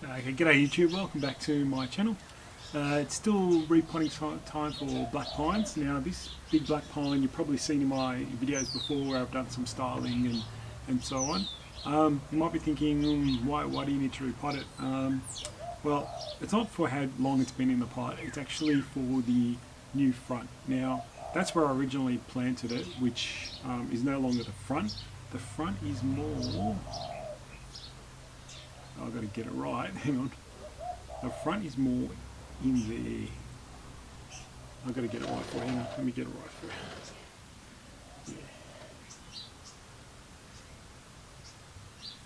Okay, g'day YouTube, welcome back to my channel. It's still repotting time for black pines. Now this big black pine you've probably seen in my videos before where I've done some styling and so on. You might be thinking, why do you need to repot it? Well, it's not for how long it's been in the pot, it's actually for the new front. Now that's where I originally planted it, which is no longer the front. The front is more... I've got to get it right, hang on. The front is more in there. I've got to get it right for you. Hang on, let me get it right for you. Yeah.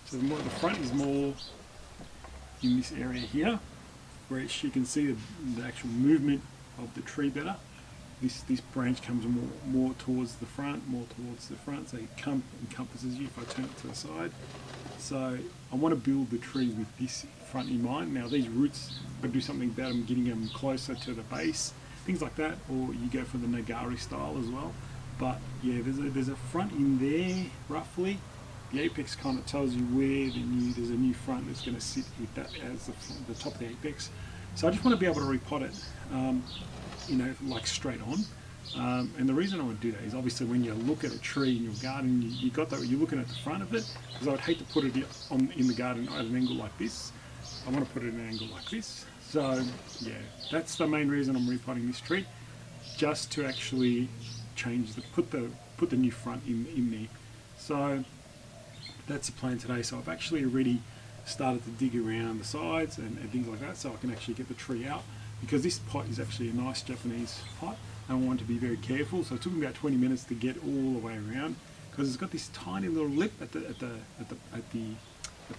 So the front is more in this area here, where you can see the actual movement of the tree better. This branch comes more towards the front, so it encompasses you if I turn it to the side. So I want to build the tree with this front in mind. Now these roots, I've got to do something about them, getting them closer to the base, things like that, or you go for the nagari style as well. But yeah, there's a front in there roughly. The apex kind of tells you where there's a new front that's going to sit with that as the top of the apex. So I just want to be able to repot it, you know, like straight on. And the reason I would do that is obviously when you look at a tree in your garden, you're looking at the front of it, because I would hate to put it in the garden at an angle like this. I want to put it at an angle like this. So yeah, that's the main reason I'm repotting this tree, just to actually put the new front in there. So that's the plan today. So I've actually already started to dig around the sides and things like that, so I can actually get the tree out, because this pot is actually a nice Japanese pot. I want to be very careful, so it took me about 20 minutes to get all the way around, because it's got this tiny little lip at the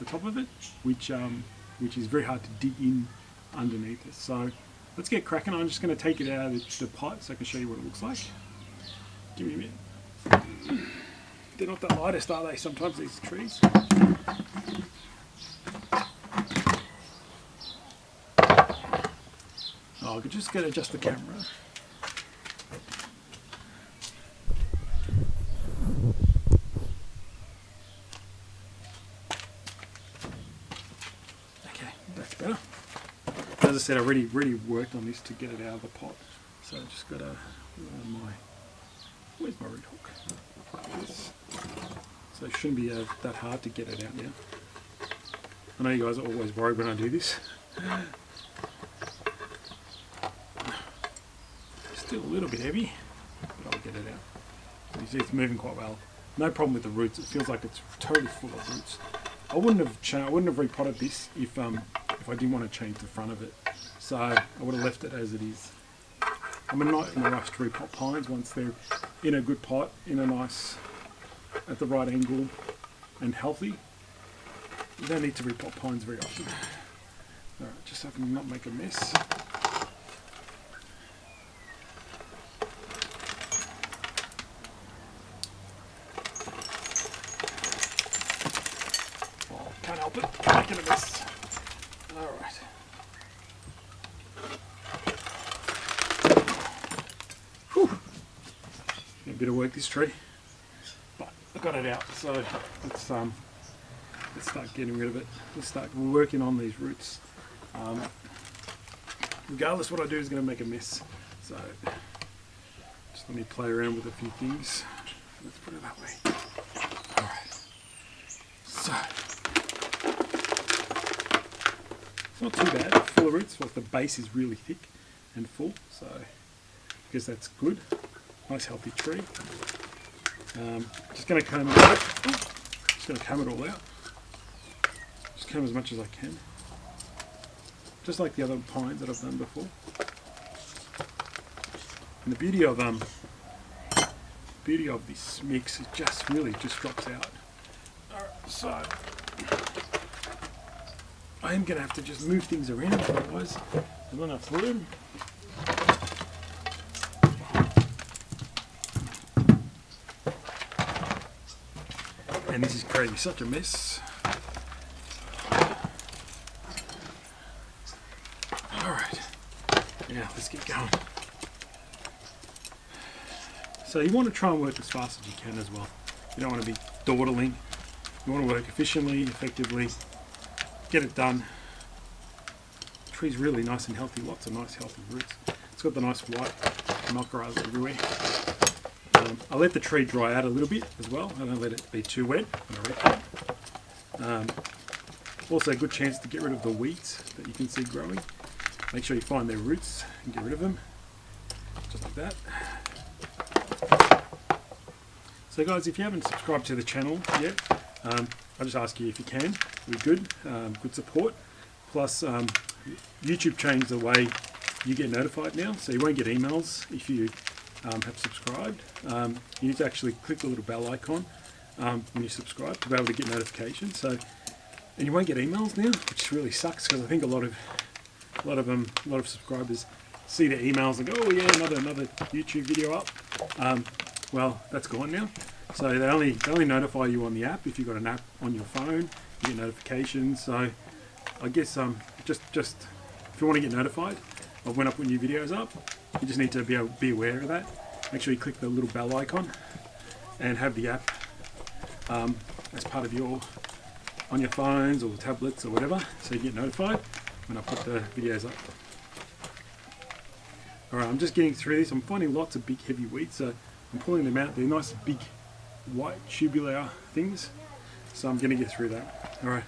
top of it, which is very hard to dig in underneath it. So let's get cracking. I'm just going to take it out of the pot so I can show you what it looks like. Give me a minute. They're not the lightest, are they? Sometimes these trees. Oh, I could just adjust the camera. That's better. As I said, I already worked on this to get it out of the pot. So I just got where's my root hook? So it shouldn't be that hard to get it out now. I know you guys are always worried when I do this. Still a little bit heavy, but I'll get it out. You see it's moving quite well. No problem with the roots. It feels like it's totally full of roots. I wouldn't have repotted this if I didn't want to change the front of it. So I would have left it as it is. I'm not in a rush to repot pines once they're in a good pot, in a nice, at the right angle and healthy. You don't need to repot pines very often. Alright, just so I can not make a mess. Can't help it, making a mess. Alright. Whew. A bit of work this tree, but I got it out, so let's start getting rid of it. Let's start working on these roots. Regardless, what I do is going to make a mess, so just let me play around with a few things. Let's put it that way. Alright. So not too bad, full of roots, but the base is really thick and full, so I guess that's good. Nice healthy tree. Just going to comb it out. Just going to comb it all out. Just comb as much as I can. Just like the other pines that I've done before. And the beauty of this mix, it just really drops out. Alright, so I am going to have to just move things around, otherwise there's not enough room. And this is creating such a mess. Alright, now let's get going. So you want to try and work as fast as you can as well. You don't want to be dawdling. You want to work efficiently, effectively, get it done, tree's really nice and healthy, lots of nice healthy roots. It's got the nice white mycorrhizas everywhere. I let the tree dry out a little bit as well. I don't let it be too wet when I repot. Also a good chance to get rid of the weeds that you can see growing. Make sure you find their roots and get rid of them, just like that. So guys, if you haven't subscribed to the channel yet, I just ask you if you can. It'd be good, good support. Plus, YouTube changed the way you get notified now, so you won't get emails if you have subscribed. You need to actually click the little bell icon when you subscribe to be able to get notifications. So, and you won't get emails now, which really sucks because I think a lot of subscribers see their emails and go, oh yeah, another YouTube video up. Well, that's gone now. So they only notify you on the app. If you've got an app on your phone, you get notifications. So I guess just if you want to get notified of when I put new videos up, you just need to be aware of that. Make sure you click the little bell icon and have the app as part of on your phones or tablets or whatever, so you get notified when I put the videos up. Alright, I'm just getting through this. I'm finding lots of big heavy weeds, so I'm pulling them out. They're nice big white tubular things, so I'm going to get through that. Alright,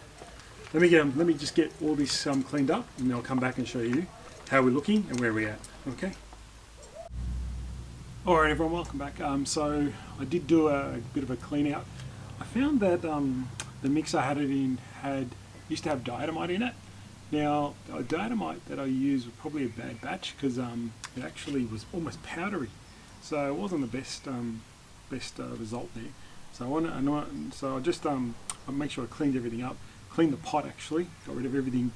let me just get all this cleaned up, and then I'll come back and show you how we're looking and where we're at. Okay. Alright everyone, welcome back. So I did do a bit of a clean out. I found that the mix I had it in used to have diatomite in it. Now, the diatomite that I used was probably a bad batch because it actually was almost powdery, so it wasn't the best result there. So I just I make sure I cleaned everything up, cleaned the pot actually, got rid of everything,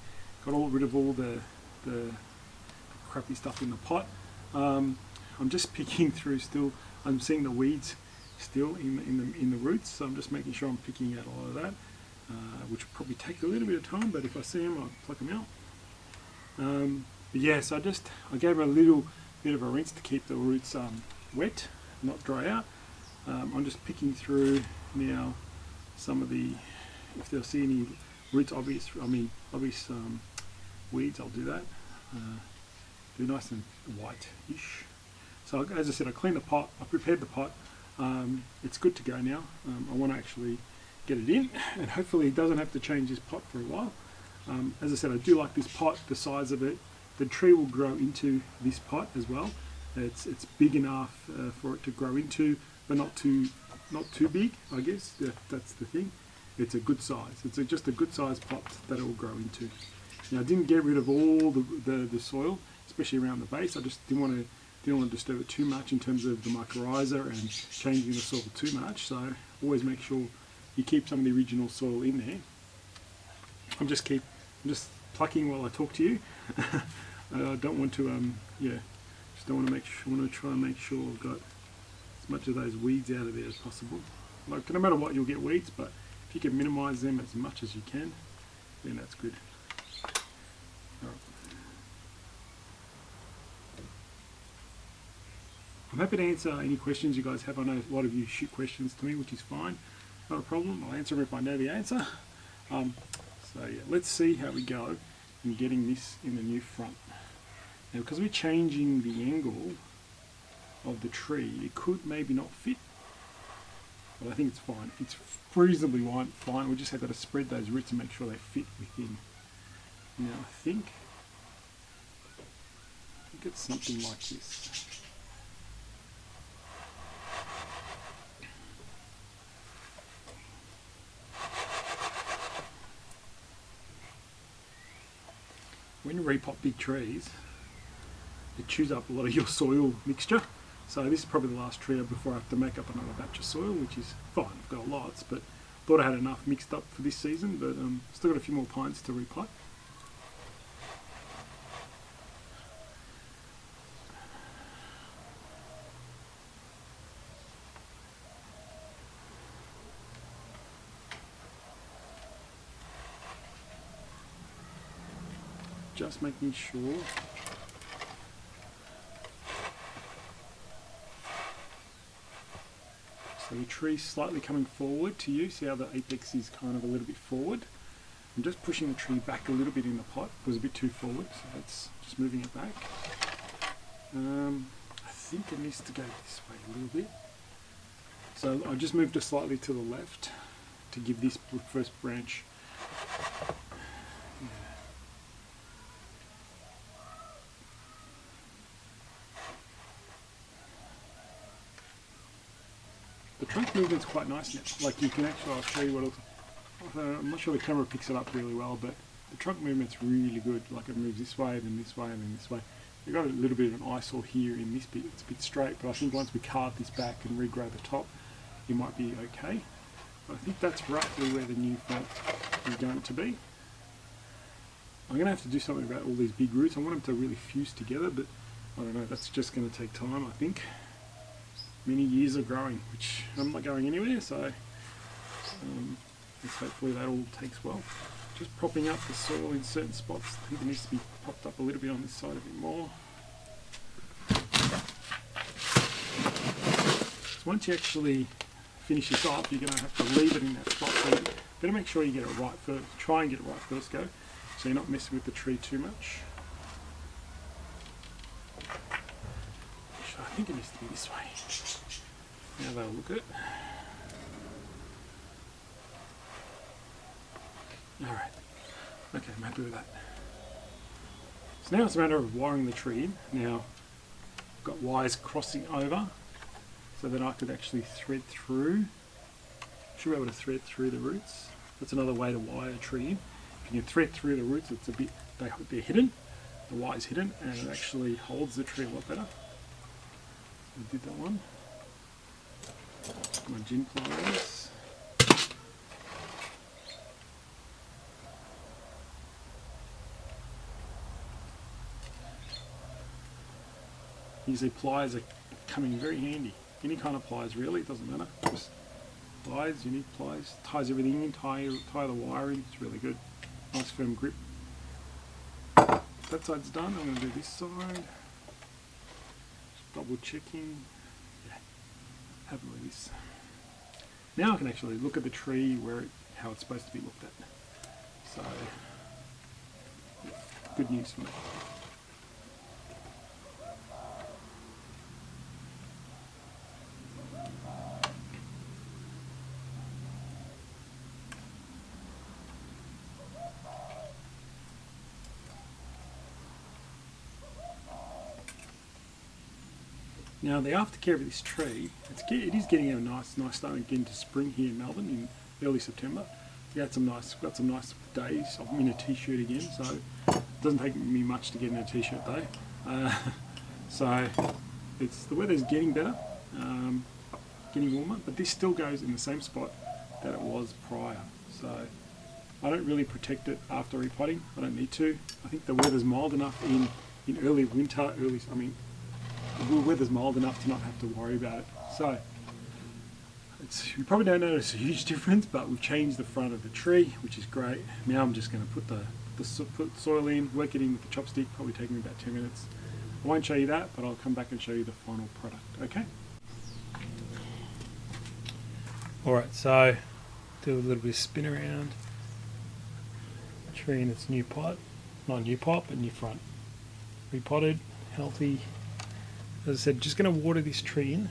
rid of all the crappy stuff in the pot. I'm just picking through still. I'm seeing the weeds still in the roots, so I'm just making sure I'm picking out a lot of that, which will probably take a little bit of time, but if I see them, I'll pluck them out. But yeah, so I gave them a little bit of a rinse to keep the roots wet, not dry out. I'm just picking through now some of the, if they'll see any roots, obvious weeds, I'll do that. Do nice and white-ish. So as I said, I cleaned the pot, I prepared the pot. It's good to go now. I want to actually get it in, and hopefully it doesn't have to change this pot for a while. As I said, I do like this pot, the size of it. The tree will grow into this pot as well. It's big enough for it to grow into, but not too big, I guess. That's the thing. It's a good size. It's just a good size pot that it will grow into. Now I didn't get rid of all the soil, especially around the base. I just didn't want to disturb it too much in terms of the mycorrhiza and changing the soil too much. So always make sure you keep some of the original soil in there. I'm just plucking while I talk to you. I don't want to just don't want to want to try and make sure I've got as much of those weeds out of there as possible. Like, no matter what, you'll get weeds, but if you can minimize them as much as you can, then that's good. All right. I'm happy to answer any questions you guys have. I know a lot of you shoot questions to me, which is fine. Not a problem. I'll answer them if I know the answer. So yeah, let's see how we go in getting this in the new front. Now, because we're changing the angle of the tree, it could maybe not fit, but I think it's fine. It's reasonably fine. We just have got to spread those roots and make sure they fit within. Now I think it's something like this. When you repot big trees, it chews up a lot of your soil mixture. So this is probably the last tree before I have to make up another batch of soil, which is fine. I've got lots, but thought I had enough mixed up for this season, but still got a few more pines to repot. Just making sure so the tree's slightly coming forward to you. See how the apex is kind of a little bit forward. I'm just pushing the tree back a little bit in the pot. It was a bit too forward, so it's just moving it back. I think it needs to go this way a little bit. So I just moved it slightly to the left to give this first branch. The trunk movement's quite nice now. Like you can actually, I'll show you what else. I'm not sure the camera picks it up really well, but the trunk movement's really good. Like it moves this way, then this way, and then this way. We've got a little bit of an eyesore here in this bit. It's a bit straight, but I think once we carve this back and regrow the top, it might be okay. But I think that's roughly where the new front is going to be. I'm going to have to do something about all these big roots. I want them to really fuse together, but I don't know, that's just going to take time, I think. Many years of growing, which I'm not going anywhere, so let's hopefully that all takes well. Just propping up the soil in certain spots. I think it needs to be propped up a little bit on this side a bit more. So once you actually finish this off, you're going to have to leave it in that spot. So you better make sure you get it right first. Try and get it right first go, so you're not messing with the tree too much. I think it needs to be this way. Now they'll look at it. Alright, okay, I'm happy with that. So now it's a matter of wiring the tree in. Now, I've got wires crossing over so that I could actually thread through. Should be able to thread through the roots. That's another way to wire a tree in. If you can thread through the roots, it's a bit, they're hidden. The wire's hidden and it actually holds the tree a lot better. I did that one. My gin pliers. Usually pliers are coming very handy. Any kind of pliers really, it doesn't matter. Just pliers, you need pliers. Ties everything in, tie the wire in, it's really good. Nice firm grip. That side's done, I'm going to do this side. Just double checking. Yeah, happy with this. Now I can actually look at the tree how it's supposed to be looked at. So, yeah, good news for me. Now the aftercare of this tree, it is getting a nice starting again to spring here in Melbourne in early September. We had got some nice days. I'm in a t-shirt again, so it doesn't take me much to get in a t-shirt though. So the weather's getting better, getting warmer, but this still goes in the same spot that it was prior. So I don't really protect it after repotting. I don't need to. I think the weather's mild enough in early winter, the weather's mild enough to not have to worry about it. So you probably don't notice a huge difference, but we've changed the front of the tree, which is great. Now I'm just going to put the soil in, work it in with the chopstick, probably taking me about 10 minutes. I won't show you that, but I'll come back and show you the final product, okay? Alright, so do a little bit of spin around. Tree in its new pot. Not new pot, but new front. Repotted, healthy. As I said, just going to water this tree in.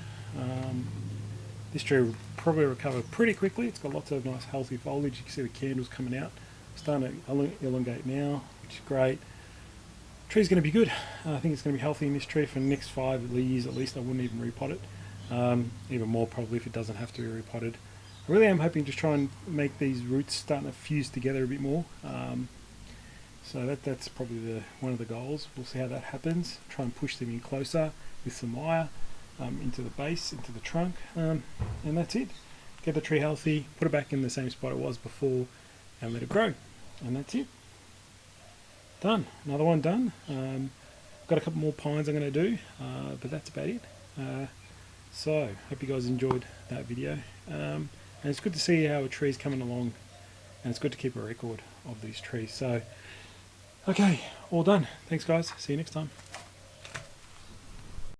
This tree will probably recover pretty quickly. It's got lots of nice healthy foliage. You can see the candles coming out. It's starting to elongate now, which is great. The tree's going to be good. I think it's going to be healthy in this tree for the next 5 years at least. I wouldn't even repot it. Even more probably if it doesn't have to be repotted. I really am hoping to try and make these roots starting to fuse together a bit more. So that's probably one of the goals. We'll see how that happens. Try and push them in closer with some wire into the base, into the trunk, and that's it. Get the tree healthy, put it back in the same spot it was before, and let it grow. And that's it. Done. Another one done. Got a couple more pines I'm going to do, but that's about it. So, hope you guys enjoyed that video. And it's good to see how a tree's coming along, and it's good to keep a record of these trees. So, okay, all done. Thanks guys. See you next time.